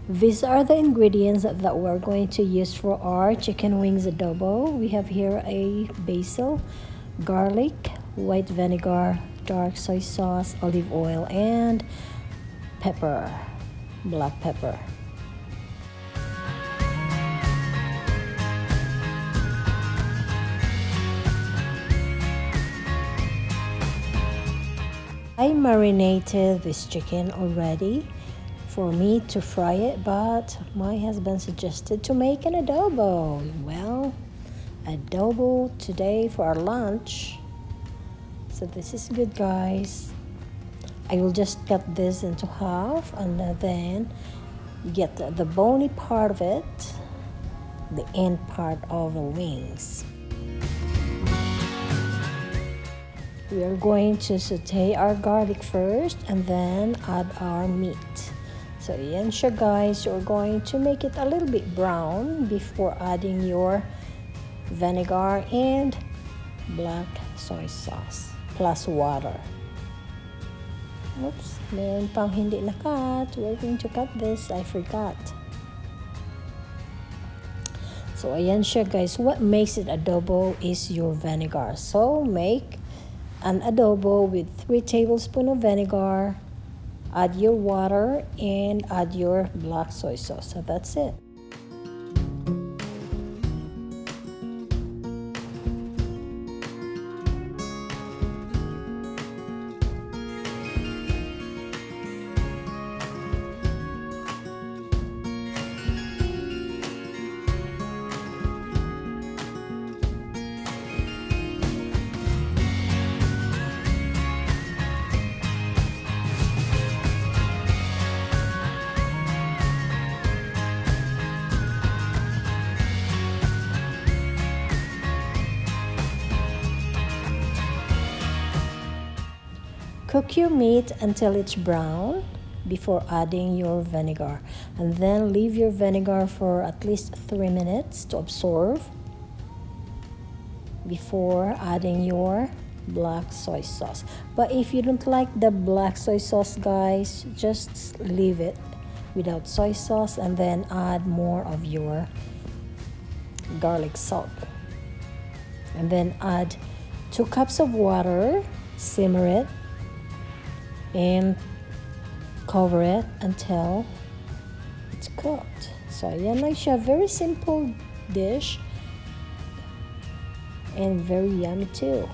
These are the ingredients that we're going to use for our chicken wings adobo. We have here a basil, garlic, white vinegar, dark soy sauce, olive oil, and pepper, black pepper. I marinated this chicken already for me to fry it, but my husband suggested to make an adobo. Well, adobo today for our lunch. So this is good, guys. I will just cut this into half and then get the bony part of it, the end part of the wings. We are going to saute our garlic first and then add our meat. So yan siya, guys. You're going to make it a little bit brown before adding your vinegar and black soy sauce plus water. Oops, meron pang hindi na-cut. We're going to cut this. I forgot. So ayan siya, guys. What makes it adobo is your vinegar. So make an adobo with 3 tablespoons of vinegar, add your water, and add your black soy sauce. So that's it. Cook your meat until it's brown before adding your vinegar, and then leave your vinegar for at least 3 minutes to absorb before adding your black soy sauce. But if you don't like the black soy sauce, guys, just leave it without soy sauce and then add more of your garlic salt, and then add 2 cups of water, simmer it, and cover it until it's cooked. So yan lang siya, very simple dish and very yummy too.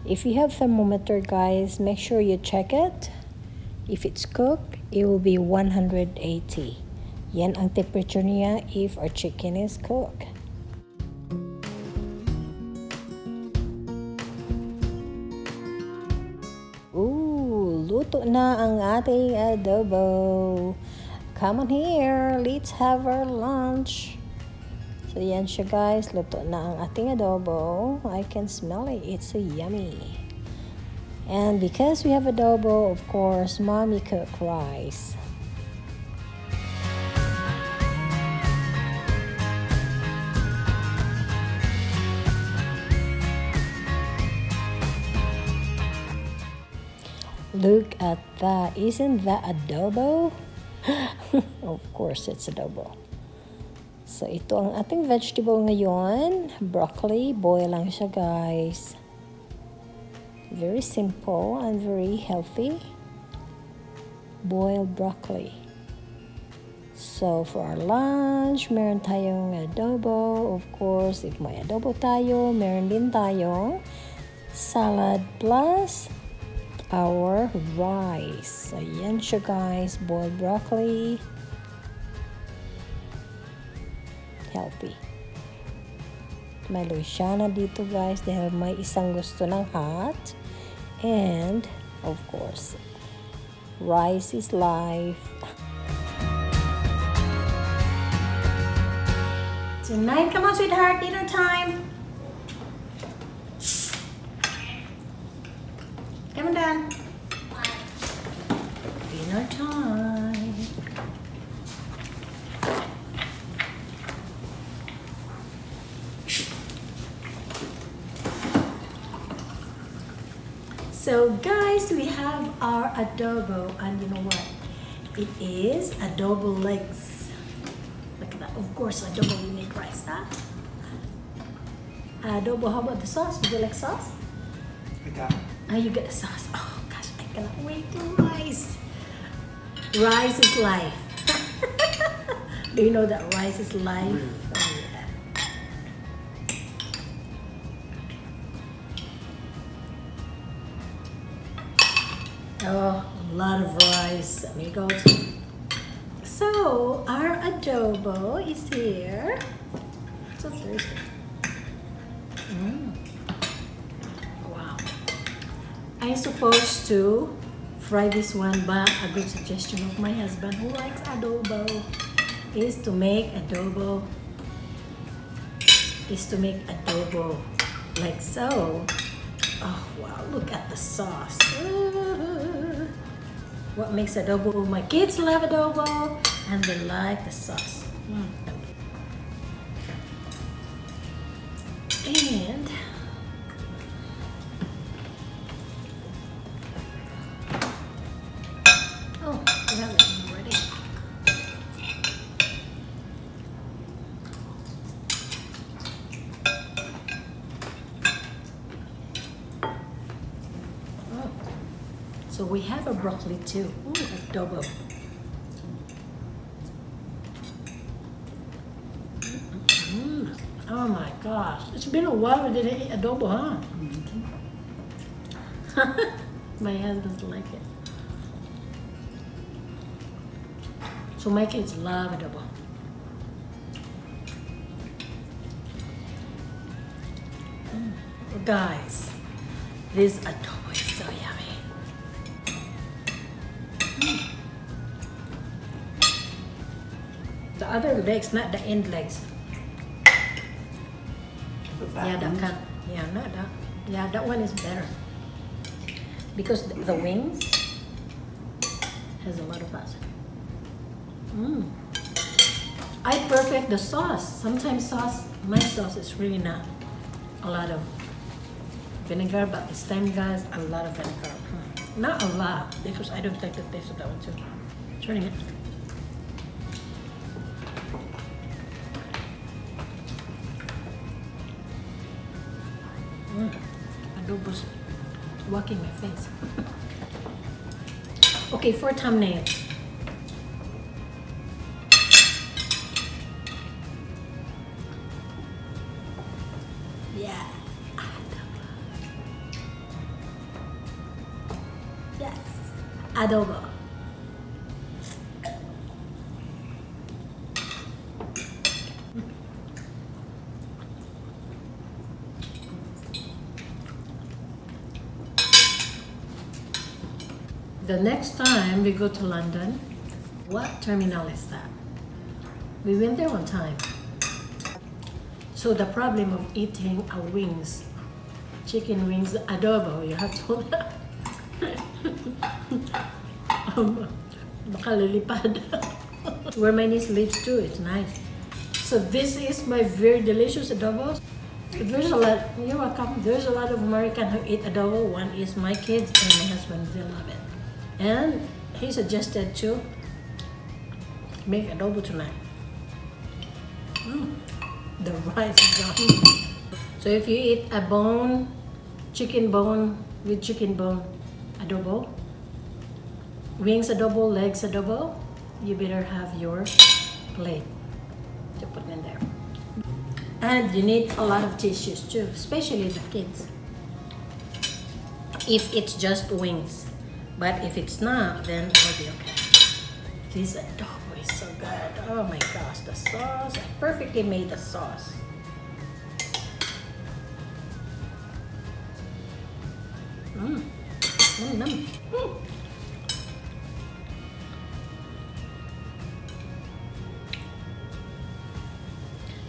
If you have thermometer, guys, make sure you check it. If it's cooked, it will be 180. Yan ang temperature niya if our chicken is cooked. Ooh, luto na ang ating adobo. Come on here, let's have our lunch. So yan siya, guys, luto na ang ating adobo. I can smell it, it's so yummy. And because we have adobo, of course, mommy cooked rice. Look at that. Isn't that adobo? Of course, it's adobo. So, ito ang ating vegetable ngayon. Broccoli. Boil lang siya, guys. Very simple and very healthy. Boiled broccoli. So, for our lunch, meron tayong adobo. Of course, if may adobo tayo, meron din tayong salad plus our rice. Ayan siya, guys. Boiled broccoli. Healthy. May Louisiana dito, guys, dahil may isang gusto ng hot. And, of course, rice is life. Tonight, come on, sweetheart, dinner time. Come on, Dad. Dinner time. So guys, we have our adobo, and you know what? It is adobo legs. Look at that. Of course, adobo we make rice, huh? Adobo, how about the sauce? Would you like sauce? I got it. Oh, you get the sauce. Oh gosh, I cannot wait for rice. Rice is life. Do you know that rice is life? Oh, yeah. Oh, a lot of rice, amigos. So, our adobo is here. So thirsty. Wow. I'm supposed to fry this one, but a good suggestion of my husband who likes adobo is to make adobo like so. Oh wow, look at the sauce. What makes adobo? My kids love adobo and they like the sauce. And oh, we have it already. Oh. So we have a broccoli too. Ooh, adobo. Oh my gosh, it's been a while we didn't eat adobo, huh? My husband doesn't like it. So my kids love adobo. Guys, this adobo is so yummy. The other legs, not the end legs. Yeah, that kind. Yeah, not that. Yeah, that one is better because the wings has a lot of fat. I perfect the sauce. Sometimes my sauce is really not a lot of vinegar, but this time, guys, a lot of vinegar. Not a lot because I don't like the taste of that one too. Turning it. Adobo's walking my face. Okay, for thumbnail. Yeah. Yes. Adobo. The next time we go to London, what terminal is that? We went there one time. So the problem of eating our wings, chicken wings, adobo, you have to makalilipad. Where my niece lives too, it's nice. So this is my very delicious adobo. There's a lot, you're welcome. There's a lot of Americans who eat adobo. One is my kids and my husband, they love it. And he suggested to make adobo tonight. The rice is yummy. So if you eat a bone, chicken bone with chicken bone adobo, wings adobo, legs adobo, you better have your plate to put in there. And you need a lot of tissues too, especially the kids. If it's just wings. But if it's not, then it'll be okay. This adobo is so good. Oh my gosh, the sauce. I perfectly made the sauce.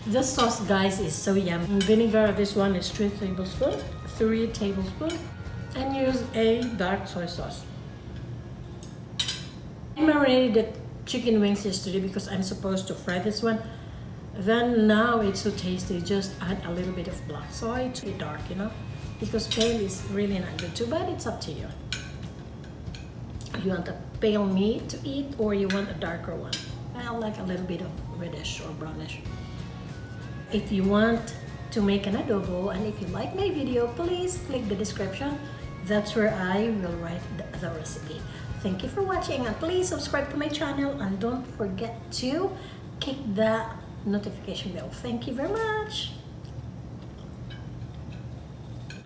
This sauce, guys, is so yummy. Vinegar, this one is 3 tablespoons. And use a dark soy sauce. I marinated the chicken wings yesterday because I'm supposed to fry this one. Then now it's so tasty, just add a little bit of black soy to be dark, you know. because pale is really not good too, but it's up to you. You want a pale meat to eat or you want a darker one? I like a little bit of reddish or brownish. If you want to make an adobo and if you like my video, please click the description. That's where I will write the recipe. Thank you for watching and please subscribe to my channel and don't forget to click the notification bell. Thank you very much.